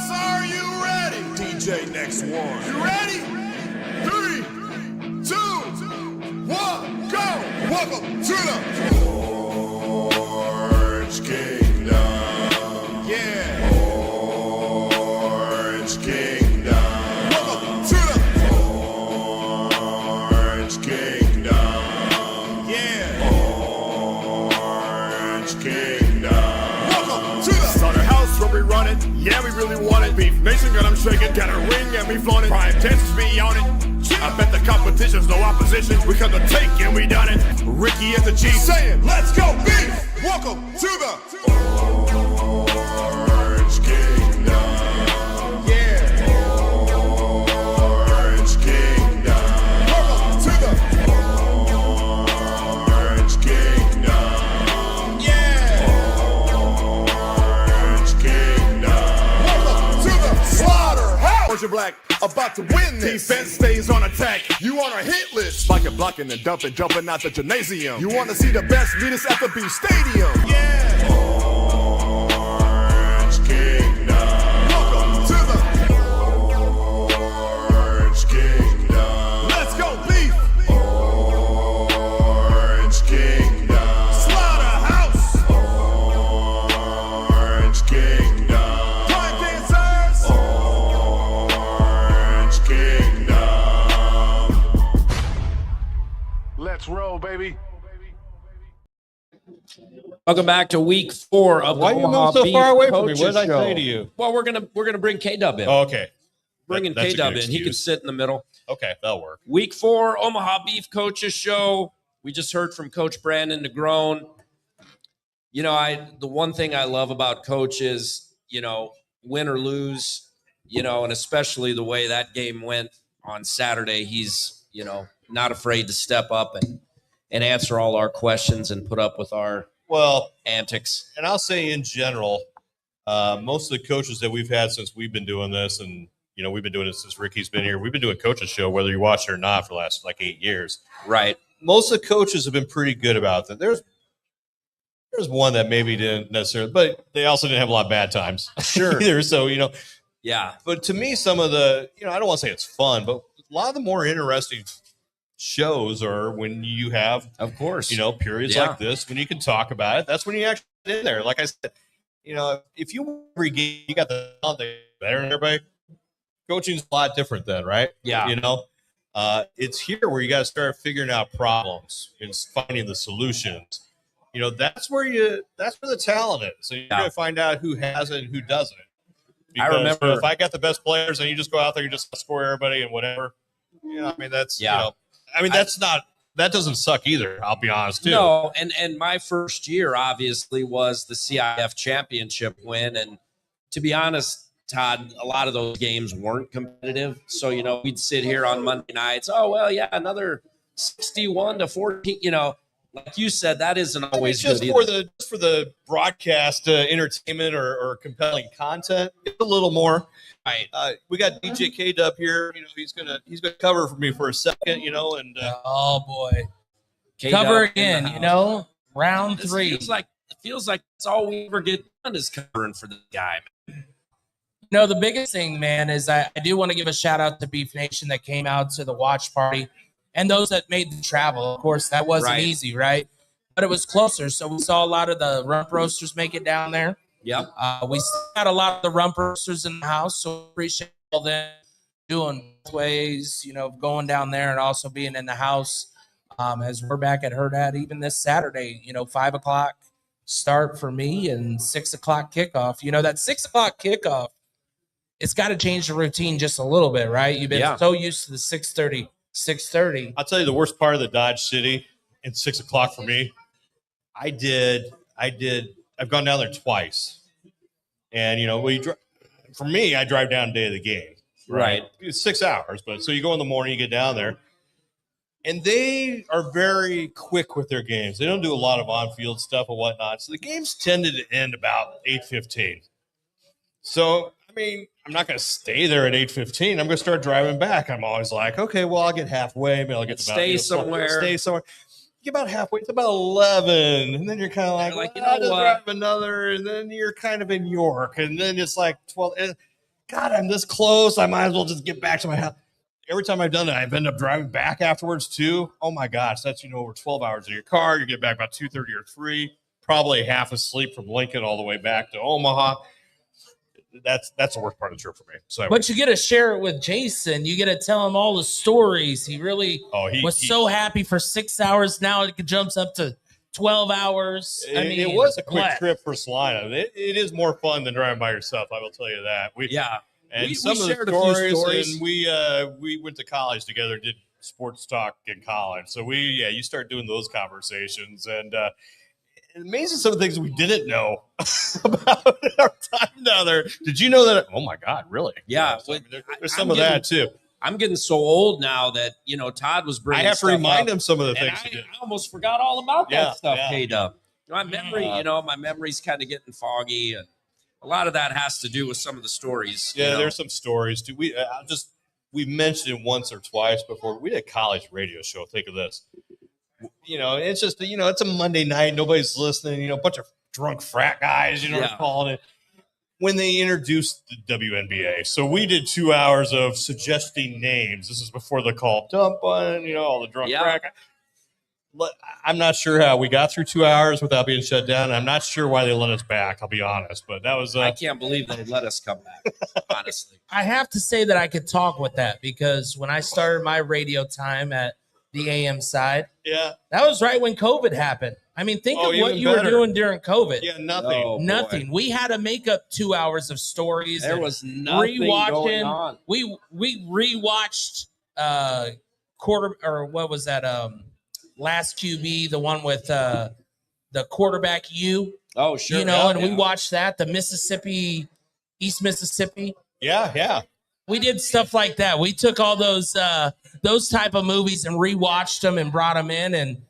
Are you ready? DJ next one. You ready? 3, 2, 1, go. Welcome to the Orange Kingdom. Yeah. Orange Kingdom. Welcome to the Orange Kingdom. Yeah. Orange Kingdom. Welcome to the Slaughterhouse where we run it. Yeah, we really want it. Beef Nation got them shaking. Got a ring and we flaunt it. Prime dancers be on it. I bet the competition's no opposition. We come to take and we done it. Ricky is the chief saying, let's go beef. Welcome to the Orange Kingdom. Yeah. Orange Kingdom. Welcome to the Orange Kingdom. Yeah. Orange Kingdom. Welcome to the Slaughterhouse. Orange and Black about to win this. Defense stays on attack. You on a hit list. Like it, blocking and dumping, jumping out the gymnasium. You want to see the best meetings at the Beef Stadium. Yeah. Orange Kingdom. Welcome to the Orange Kingdom. Let's go, Beef. baby. Welcome back to week 4 of the Why you Omaha move so Beef far away from me? Coaches What did I Show. say to you? Well, we're gonna bring K-Dub in. Oh, okay. Bringing That's a K-Dub good in. He can excuse. sit in the middle. Okay, that'll work. Week 4, Omaha Beef Coaches Show. We just heard from Coach Brandon DeGrone. You know, the one thing I love about Coach is, you know, win or lose, you know, and especially the way that game went on Saturday, he's, you know, not afraid to step up and answer all our questions and put up with our antics. And I'll say in general, most of the coaches that we've had since we've been doing this, and you know, we've been doing it since Ricky's been here. We've been doing Coaches Show, whether you watch it or not, for the last like 8 years. Right. Most of the coaches have been pretty good about that. There's one that maybe didn't necessarily, but they also didn't have a lot of bad times. Sure. Either. So, you know, yeah. But to me, some of the, you know, I don't want to say it's fun, but a lot of the more interesting shows are when you have, of course, you know, periods like this, when you can talk about it. That's when you actually get in there. Like I said, you know, if you every game, you got the talent better than everybody. Coaching's a lot different then, right? Yeah. You know, it's here where you got to start figuring out problems and finding the solutions. You know, that's where the talent is. So you're going to find out who has it and who doesn't. Because, I remember, you know, if I got the best players and you just go out there, you just score everybody and whatever. You know, I mean, that's, you know, I mean, that doesn't suck either. I'll be honest too. No. And my first year obviously was the CIF championship win. And to be honest, Todd, a lot of those games weren't competitive. So, you know, we'd sit here on Monday nights. Oh, well, yeah, another 61-14, you know, like you said, that isn't always just good for the broadcast entertainment or compelling content. It's a little more. Right. We got DJ K-Dub here. You know, he's gonna cover for me for a second. You know, and oh boy, K-Dub cover again. You know, round 3. It feels like that's all we ever get done is covering for the guy. You know, the biggest thing, man, is I do want to give a shout out to Beef Nation that came out to the watch party. And those that made the travel, of course, that wasn't easy, right? But it was closer. So we saw a lot of the rump roasters make it down there. Yep. We had a lot of the rump roasters in the house. So appreciate all them doing both ways, you know, going down there and also being in the house as we're back at Herdad even this Saturday, you know, 5 o'clock start for me and 6 o'clock kickoff. You know, that 6 o'clock kickoff, it's got to change the routine just a little bit, right? You've been so used to the 6:30. I'll tell you the worst part of the Dodge City and 6 o'clock for me. I've gone down there twice, and you know, for me, I drive down day of the game. Right. It's 6 hours, but so you go in the morning, you get down there, and they are very quick with their games. They don't do a lot of on-field stuff and whatnot. So the games tended to end about 8:15. So I mean, I'm not going to stay there at 8:15. I'm going to start driving back. I'm always like, okay, well, I'll get halfway. Maybe I'll get to stay somewhere. You get about halfway. It's about 11, and then you're kind of like, you know just what? drive another, and then you're kind of in York, and then it's like 12. And God, I'm this close. I might as well just get back to my house. Every time I've done that, I've ended up driving back afterwards too. Oh my gosh, that's, you know, over 12 hours in your car. You get back about 2:30 or 3, probably half asleep from Lincoln all the way back to Omaha. That's the worst part of the trip for me. So, but you get to share it with Jason. You get to tell him all the stories. He really was so happy for 6 hours. Now it jumps up to 12 hours. I mean, it was a quick trip for Salina. It is more fun than driving by yourself. I will tell you that. And some of the stories. And we went to college together, did sports talk in college. So you start doing those conversations, and amazing some of the things we didn't know about our time down there. Did you know that? Oh my God, really? Yeah. So, I mean, there's some of that too. I'm getting so old now that, you know, Todd was bringing I have to remind up, him some of the things I he did. almost forgot all about that stuff, yeah. K-Dub. My memory, my memory's kind of getting foggy, and a lot of that has to do with some of the stories. Yeah, you know? there's some stories too. We mentioned it once or twice before. We did a college radio show. Think of this. You know, it's just, you know, it's a Monday night. Nobody's listening. You know, a bunch of drunk frat guys, you know, calling it. When they introduced the WNBA. So we did 2 hours of suggesting names. This is before the call dump one, you know, all the drunk frat guys. I'm not sure how we got through 2 hours without being shut down. I'm not sure why they let us back, I'll be honest. But that was... I can't believe they let us come back, honestly. I have to say that I could talk with that, because when I started my radio time at the AM side. Yeah. That was right when COVID happened. I mean, think of what even you were better. doing during COVID. Yeah, nothing. Oh, boy. Nothing. We had to make up 2 hours of stories. There and was nothing going on. We rewatched what was that? Last QB, the one with the quarterback Oh, sure. and we watched that, the East Mississippi. Yeah. We did stuff like that. We took all those type of movies and rewatched them and brought them in, and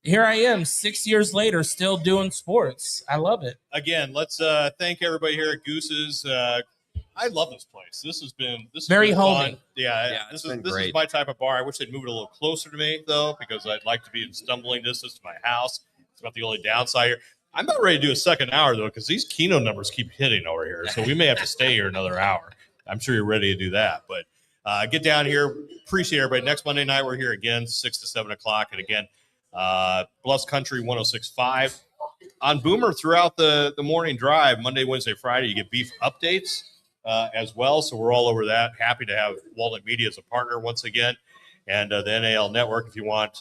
here I am 6 years later still doing sports. I love it. Again, let's thank everybody here at Goose's. I love this place. This has been very been homey. Fun. Yeah, this is my type of bar. I wish they'd move it a little closer to me though, because I'd like to be in stumbling distance to my house. It's about the only downside here. I'm not ready to do a second hour though, because these Keno numbers keep hitting over here, so we may have to stay here another hour. I'm sure you're ready to do that, but get down here. Appreciate everybody. Next Monday night we're here again, 6 to 7 o'clock, and again, Bluffs Country 106.5 on Boomer throughout the morning drive. Monday, Wednesday, Friday, you get beef updates as well. So we're all over that. Happy to have Walnut Media as a partner once again, and the NAL Network. If you want,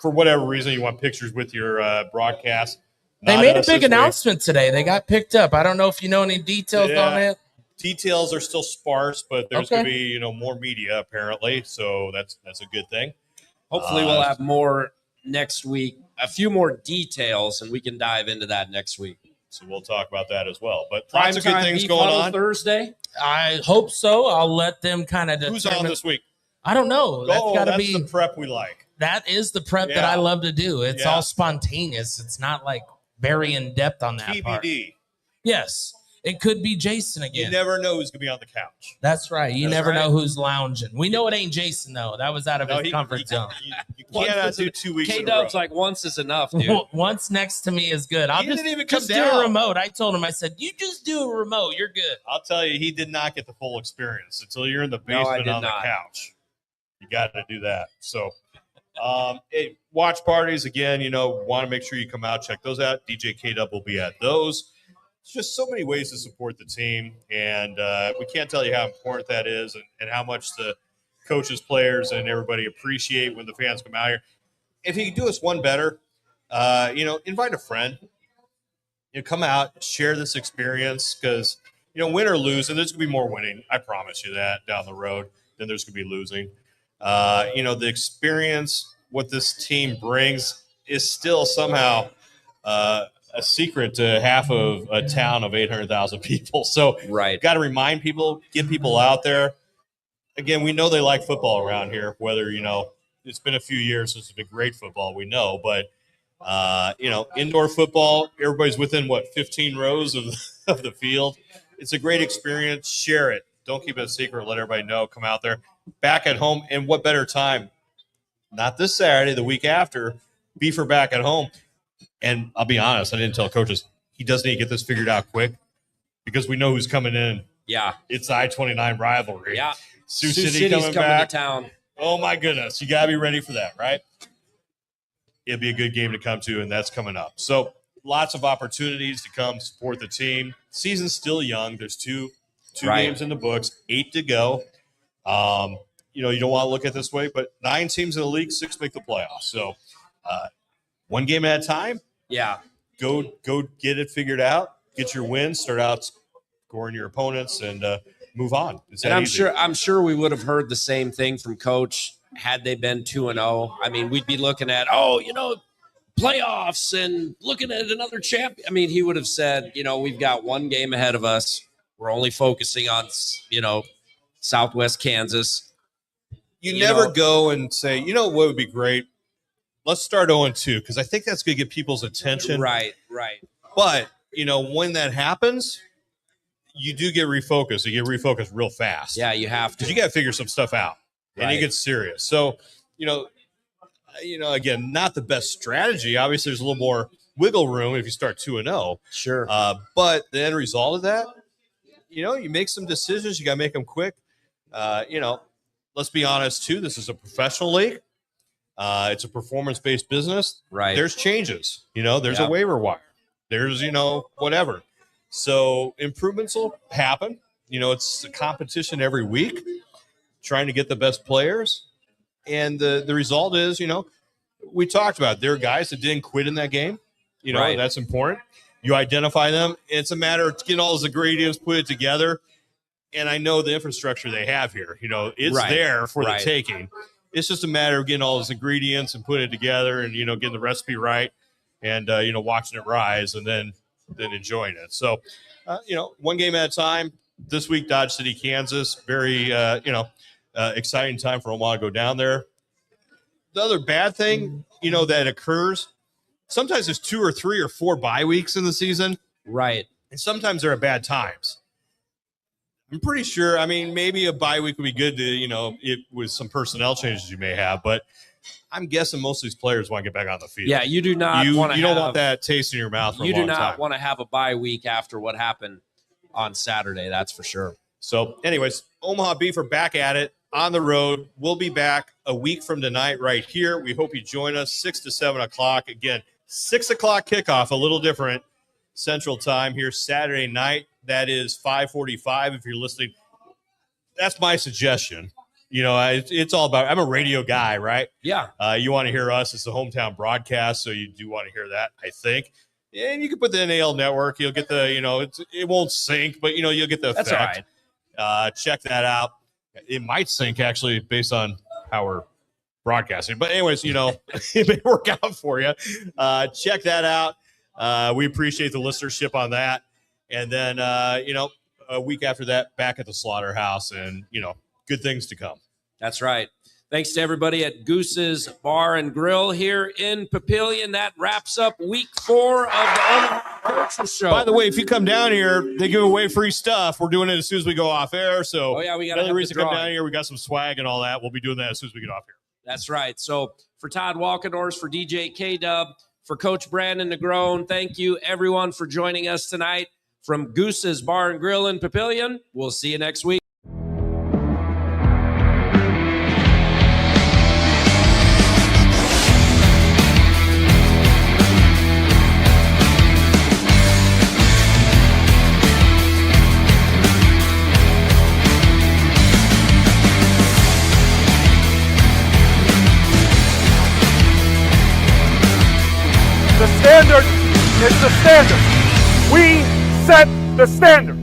for whatever reason, you want pictures with your broadcast. They made a big announcement today. They got picked up. I don't know if you know any details on it. Details are still sparse, but there's going to be more media apparently, so that's a good thing. Hopefully, we'll have more next week. A few more details, and we can dive into that next week. So we'll talk about that as well. But Prime lots of good things going on Thursday. I hope so. I'll let them kind of. Who's on this week? I don't know. That's got to be the prep we like. That is the prep that I love to do. It's all spontaneous. It's not like very in depth on that TBD. part. Yes. It could be Jason again. You never know who's going to be on the couch. That's right. You never know who's lounging. We know it ain't Jason, though. That was out of his comfort zone. You cannot do 2 weeks in a row. K-Dub's like, once is enough, dude. Once next to me is good. I'll He didn't even come just do down. a remote. I told him, I said, you just do a remote. You're good. I'll tell you, he did not get the full experience until you're in the basement on the couch. You got to do that. So, watch parties, again, want to make sure you come out, check those out. DJ K-Dub will be at those. It's just so many ways to support the team, and we can't tell you how important that is and how much the coaches, players, and everybody appreciate when the fans come out here. If you can do us one better, invite a friend. Come out, share this experience, because, win or lose, and there's going to be more winning. I promise you that down the road than there's going to be losing. The experience, what this team brings is still somehow a secret to half of a town of 800,000 people. So got to remind people, get people out there. Again, we know they like football around here, whether, it's been a few years since it's been great football, we know, but indoor football, everybody's within 15 rows of the field. It's a great experience. Share it. Don't keep it a secret. Let everybody know. Come out there. Back at home. And what better time? Not this Saturday, the week after. Beef are back at home. And I'll be honest, I didn't tell coaches, he does need to get this figured out quick because we know who's coming in. Yeah. It's the I-29 rivalry. Yeah. Sioux City's City coming back to town. Oh, my goodness. You got to be ready for that, right? It'll be a good game to come to, and that's coming up. So lots of opportunities to come support the team. Season's still young. There's two games in the books, 8 to go. You don't want to look at it this way, but 9 teams in the league, 6 make the playoffs. So one game at a time. Yeah. Go get it figured out. Get your wins. Start out scoring your opponents and move on. And I'm sure we would have heard the same thing from Coach had they been 2-0. I mean, we'd be looking at playoffs and looking at another champion. I mean, he would have said, we've got one game ahead of us. We're only focusing on Southwest Kansas. You never go and say, what would be great? Let's start 0-2 because I think that's going to get people's attention. Right. But, when that happens, you do get refocused. You get refocused real fast. Yeah, you have to. Because you got to figure some stuff out. Right. And you get serious. So, again, not the best strategy. Obviously, there's a little more wiggle room if you start 2-0. Sure. But the end result of that, you make some decisions. You got to make them quick. Let's be honest, too. This is a professional league. It's a performance-based business. Right. There's changes. There's a waiver wire. There's, whatever. So improvements will happen. It's a competition every week, trying to get the best players. And the result is, we talked about it. There are guys that didn't quit in that game. Right. That's important. You identify them. It's a matter of getting all those ingredients, put it together. And I know the infrastructure they have here. It's there for the taking. It's just a matter of getting all those ingredients and putting it together and, getting the recipe right and, watching it rise and then enjoying it. So, one game at a time. This week, Dodge City, Kansas. Very, exciting time for Omaha to go down there. The other bad thing, that occurs, sometimes there's 2 or 3 or 4 bye weeks in the season. Right. And sometimes they're at bad times. I'm pretty sure, maybe a bye week would be good to, with some personnel changes you may have, but I'm guessing most of these players want to get back on the field. Yeah, you do not want to You don't want that taste in your mouth for a long time. You do not want to have a bye week after what happened on Saturday, that's for sure. So, anyways, Omaha Beef are back at it on the road. We'll be back a week from tonight right here. We hope you join us 6 to 7 o'clock. Again, 6 o'clock kickoff, a little different Central Time here Saturday night. That is 5:45 if you're listening. That's my suggestion. It's all about – I'm a radio guy, right? Yeah. You want to hear us. It's the hometown broadcast, so you do want to hear that, I think. And you can put the NAL network. You'll get the, it won't sync, but, you'll get the effect. That's all right. Check that out. It might sync, actually, based on how we're broadcasting. But anyways, it may work out for you. Check that out. We appreciate the listenership on that. And then, a week after that, back at the Slaughterhouse and, good things to come. That's right. Thanks to everybody at Goose's Bar and Grill here in Papillion. That wraps up week 4 of the Omaha Beef Coaches Show. By the way, if you come down here, they give away free stuff. We're doing it as soon as we go off air. So, we got another reason to come down here. We got some swag and all that. We'll be doing that as soon as we get off here. That's right. So, for Todd Walkenhorst, for DJ K-Dub, for Coach Brandon Negron, thank you, everyone, for joining us tonight from Goose's Bar and Grill in Papillion. We'll see you next week. The standard is the standard. We set the standard.